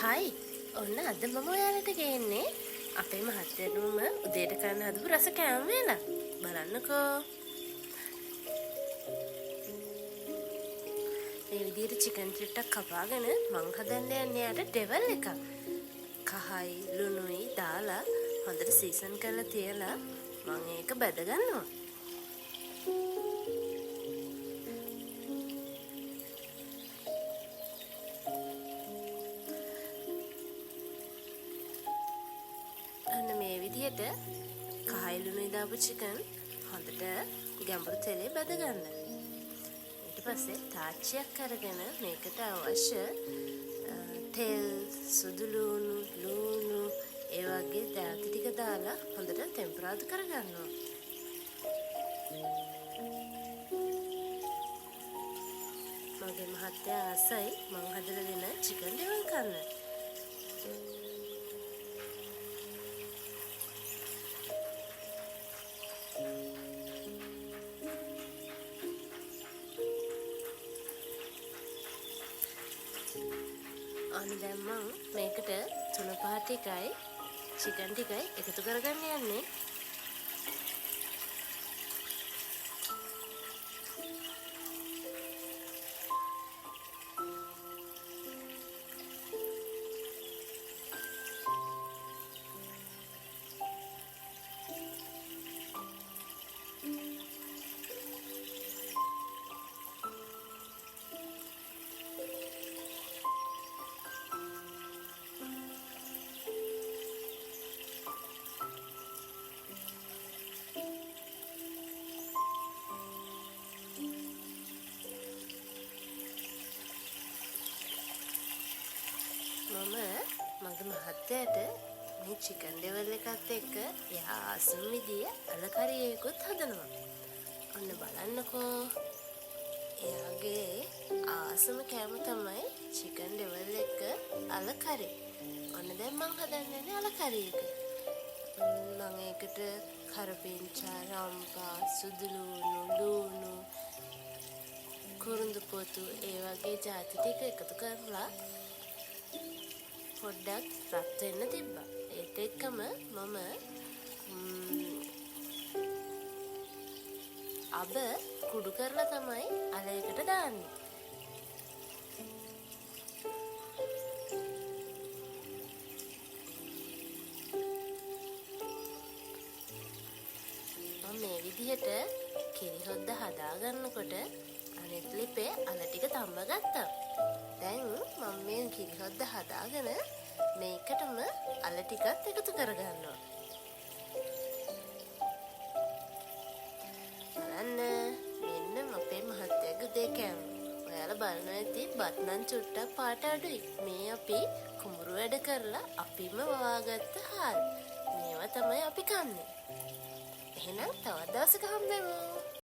හයි ඔන්න අද මම ඔයාලට ගේන්නේ අපේ මහත්තයනුම උදේට කන්න හදපු රස කෑම වේලා. බලන්නකෝ. මේ විදිහට චිකන් ටිකක් කපාගෙන මං හදන්න යන්නේ යාට ඩෙවල් එකක්. කහයි ලුණුයි දාලා හොඳට සීසන් කරලා තියලා මං ඒක බැද ගන්නවා. අන්න මේ විදිහට කහයි ලුණුයි දාපු චිකන් හොඳට ගැඹුරු තෙලේ බැද ගන්න. ඊට පස්සේ තාච්චියක් අරගෙන මේකට අවශ්‍ය තෙල්, සුදු ලුණු, ඒ වගේ දාති ටික දාලා හොඳට ටෙම්පරාදු කරගන්නවා. මගේ මහත්තයා ආසයි මං හදලා දෙන චිකන් ඩෙවල් කන්න. අන්න දැන් මං මේකට තුන පහ ටිකයි චිකන් ටිකයි එකතු කරගන්න යන්නේ. මම මගේ මහත්තයාට මේ චිකන් ඩෙවල් එකත් එක්ක එයා ආසම විදිය අල කරියකුත් හදනවා. ඔන්න බලන්නකෝ. එයාගේ ආසම කෑම තමයි චිකන් ඩෙවල් එක අල කරි. ඔන්න දැන් මං හදන්නේ අල කරි එක. මම ඒකට කරපිංචා, රම්පා, සුදු ලුණු, කුරුඳු පොතු ඒ වගේ ಜಾති ටික එකතු කරලා පොඩ්ඩක් රත් වෙන්න තිබ්බා. ඒත් එක්කම මම අබ කුඩු කරලා තමයි අලයකට දාන්නේ. මම මේ විදිහට කිරි හොද්ද හදාගන්නකොට අනිත් ලිපේ අල ටික තම්බ ගත්තා. දැන් මම මේ කිරි හොද්ද හදාගෙන මේකටම අල ටිකත් එකතු කරගන්නවා. බලන්න මෙන්න අපේ මහත්තයාගේ උදේ කෑම. ඔයාලා බලනවා ඇති බත් නම් චුට්ටක් පාට අඩුයි. මේ අපි කුඹුරු වැඩ කරලා අපිම වවාගත්ත හාල්. මේවා තමයි අපි කන්නේ. එහෙනම් තවත් දවසක හම්බෙමු.